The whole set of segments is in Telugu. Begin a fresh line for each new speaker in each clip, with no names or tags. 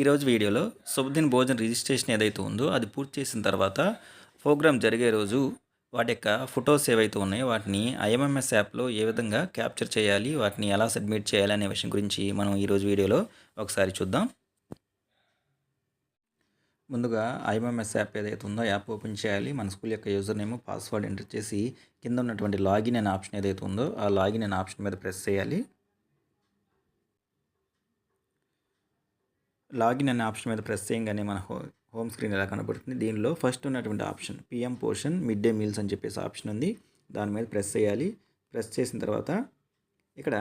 ఈరోజు వీడియోలో శుభదిన్ భోజన్ రిజిస్ట్రేషన్ ఏదైతే ఉందో అది పూర్తి చేసిన తర్వాత ప్రోగ్రామ్ జరిగే రోజు వాటి యొక్క ఫొటోస్ ఏవైతే ఉన్నాయో వాటిని ఐఎంఎంఎస్ యాప్లో ఏ విధంగా క్యాప్చర్ చేయాలి, వాటిని ఎలా సబ్మిట్ చేయాలి అనే విషయం గురించి మనం ఈరోజు వీడియోలో ఒకసారి చూద్దాం. ముందుగా ఐఎంఎంఎస్ యాప్ ఏదైతే ఉందో యాప్ ఓపెన్ చేయాలి. మన స్కూల్ యొక్క యూజర్ నేమ్, పాస్వర్డ్ ఎంటర్ చేసి కింద ఉన్నటువంటి లాగిన్ అనే ఆప్షన్ ఏదైతే ఉందో ఆ లాగిన్ అనే ఆప్షన్ మీద ప్రెస్ చేయాలి. లాగిన్ అనే ఆప్షన్ మీద ప్రెస్ చేయగానే మన హోమ్ స్క్రీన్ ఎలా కనబడుతుంది. దీనిలో ఫస్ట్ ఉన్నటువంటి option PM Poshan mid day meals అని చెప్పేసి ఆప్షన్ ఉంది. దాని మీద ప్రెస్ చేయాలి. ప్రెస్ చేసిన తర్వాత ఇక్కడ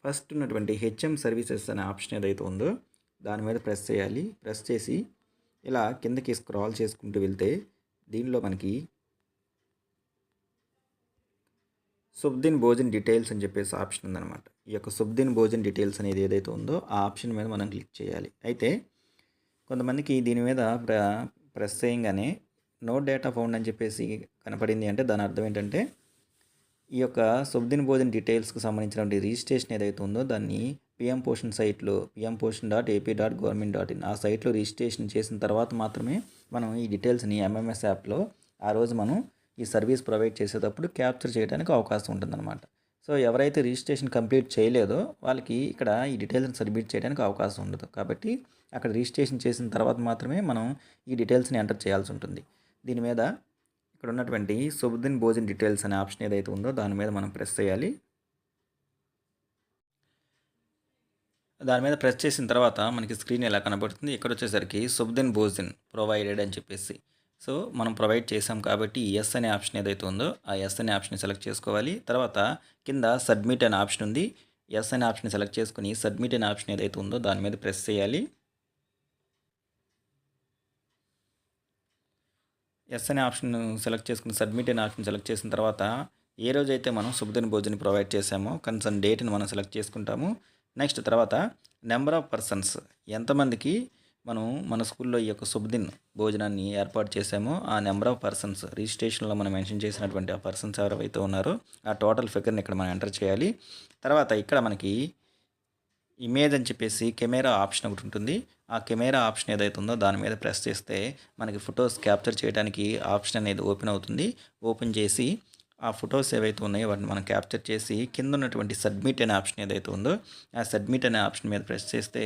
ఫస్ట్ ఉన్నటువంటి హెచ్ఎం సర్వీసెస్ అనే ఆప్షన్ ఏదైతే ఉందో దాని మీద ప్రెస్ చేయాలి. ప్రెస్ చేసి ఇలా కిందకి స్క్రాల్ చేసుకుంటూ వెళ్తే దీనిలో మనకి శుభదిన్ భోజన్ డీటెయిల్స్ అని చెప్పేసి ఆప్షన్ ఉందన్నమాట. ఈ యొక్క శుభదిన్ భోజన్ డీటెయిల్స్ అనేది ఏదైతే ఉందో ఆ ఆప్షన్ మీద మనం క్లిక్ చేయాలి. అయితే కొంతమందికి దీని మీద ప్రెస్ చేయగానే నో డేటా ఫౌండ్ అని చెప్పేసి కనపడింది. అంటే దాని అర్థం ఏంటంటే ఈ యొక్క శుభదిన్ భోజన్ డీటెయిల్స్కి సంబంధించినటువంటి రిజిస్ట్రేషన్ ఏదైతే ఉందో దాన్ని పిఎం పోషన్ సైట్లో pmpotion.ap.government.in ఆ సైట్లో రిజిస్ట్రేషన్ చేసిన తర్వాత మాత్రమే మనం ఈ డీటెయిల్స్ని ఎంఎంఎస్ యాప్లో ఆ రోజు మనం ఈ సర్వీస్ ప్రొవైడ్ చేసేటప్పుడు క్యాప్చర్ చేయడానికి అవకాశం ఉంటుందన్నమాట. సో ఎవరైతే రిజిస్ట్రేషన్ కంప్లీట్ చేయలేదో వాళ్ళకి ఇక్కడ ఈ డీటెయిల్స్ని సబ్మిట్ చేయడానికి అవకాశం ఉండదు. కాబట్టి అక్కడ రిజిస్ట్రేషన్ చేసిన తర్వాత మాత్రమే మనం ఈ డీటెయిల్స్ని ఎంటర్ చేయాల్సి ఉంటుంది. దీని మీద ఇక్కడ ఉన్నటువంటి శుభదిన్ భోజన్ డీటెయిల్స్ అనే ఆప్షన్ ఏదైతే ఉందో దాని మీద మనం ప్రెస్ చేయాలి. దాని మీద ప్రెస్ చేసిన తర్వాత మనకి స్క్రీన్ ఎలా కనబడుతుంది. ఇక్కడ వచ్చేసరికి శుభదిన్ భోజన్ ప్రొవైడెడ్ అని చెప్పేసి సో మనం ప్రొవైడ్ చేసాం కాబట్టి ఎస్ అనే ఆప్షన్ ఏదైతే ఉందో ఆ ఎస్ అనే ఆప్షన్ సెలెక్ట్ చేసుకోవాలి. తర్వాత కింద సబ్మిట్ అనే ఆప్షన్ ఉంది. ఎస్ అనే ఆప్షన్ సెలెక్ట్ చేసుకుని సబ్మిట్ అనే ఆప్షన్ ఏదైతే ఉందో దాని మీద ప్రెస్ చేయాలి. ఎస్ అనే ఆప్షన్ సెలెక్ట్ చేసుకుని సబ్మిట్ అనే ఆప్షన్ సెలెక్ట్ చేసిన తర్వాత ఏ రోజైతే మనం శుభదిన్ భోజన్ ప్రొవైడ్ చేసామో కన్సర్న్ డేట్ని మనం సెలెక్ట్ చేసుకుంటాము. నెక్స్ట్ తర్వాత నెంబర్ ఆఫ్ పర్సన్స్ ఎంతమందికి మనం మన స్కూల్లో ఈ యొక్క శుభదిన్ భోజనాన్ని ఏర్పాటు చేసామో ఆ నెంబర్ ఆఫ్ పర్సన్స్ రిజిస్ట్రేషన్లో మనం మెన్షన్ చేసినటువంటి ఆ పర్సన్స్ ఎవరైతే ఉన్నారో ఆ టోటల్ ఫిగర్ని ఇక్కడ మనం ఎంటర్ చేయాలి. తర్వాత ఇక్కడ మనకి ఇమేజ్ అని చెప్పేసి కెమెరా ఆప్షన్ ఒకటి ఉంటుంది. ఆ కెమెరా ఆప్షన్ ఏదైతే ఉందో దాని మీద ప్రెస్ చేస్తే మనకి ఫొటోస్ క్యాప్చర్ చేయడానికి ఆప్షన్ అనేది ఓపెన్ అవుతుంది. ఓపెన్ చేసి ఆ ఫొటోస్ ఏవైతే ఉన్నాయో వాటిని మనం క్యాప్చర్ చేసి కింద ఉన్నటువంటి సబ్మిట్ అనే ఆప్షన్ ఏదైతే ఉందో ఆ సబ్మిట్ అనే ఆప్షన్ మీద ప్రెస్ చేస్తే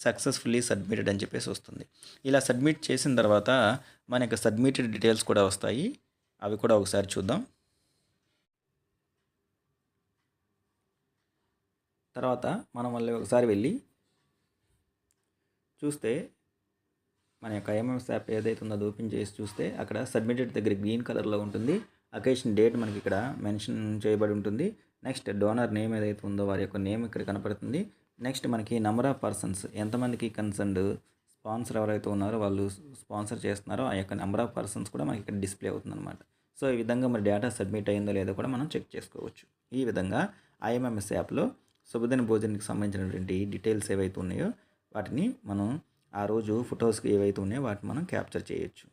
సక్సెస్ఫుల్లీ సబ్మిటెడ్ అని చెప్పేసి వస్తుంది. ఇలా సబ్మిట్ చేసిన తర్వాత మనకి సబ్మిటెడ్ డీటెయిల్స్ కూడా వస్తాయి. అవి కూడా ఒకసారి చూద్దాం. తర్వాత మనం మళ్ళీ ఒకసారి వెళ్ళి చూస్తే మన యొక్క ఐఎంఎంఎస్ యాప్ ఏదైతే ఉందో అది ఓపెన్ చేసి చూస్తే అక్కడ సబ్మిటెడ్ దగ్గర గ్రీన్ కలర్లో ఉంటుంది. అకేషన్ డేట్ మనకి ఇక్కడ మెన్షన్ చేయబడి ఉంటుంది. నెక్స్ట్ డోనర్ నేమ్ ఏదైతే ఉందో వారి యొక్క నేమ్ ఇక్కడ కనపడుతుంది. నెక్స్ట్ మనకి నెంబర్ ఆఫ్ పర్సన్స్ ఎంతమందికి కన్సర్న్డ్ స్పాన్సర్ ఎవరైతే ఉన్నారో వాళ్ళు స్పాన్సర్ చేస్తున్నారో ఆ యొక్క నెంబర్ ఆఫ్ పర్సన్స్ కూడా మనకి ఇక్కడ డిస్ప్లే అవుతుంది అనమాట. సో ఈ విధంగా మరి డేటా సబ్మిట్ అయిందో లేదో కూడా మనం చెక్ చేసుకోవచ్చు. ఈ విధంగా ఐఎంఎంఎస్ యాప్లో శుభదిన భోజనానికి సంబంధించినటువంటి డీటెయిల్స్ ఏవైతే ఉన్నాయో వాటిని మనం ఆ రోజు ఫొటోస్కి ఏవైతే ఉన్నాయో వాటిని మనం క్యాప్చర్ చేయొచ్చు.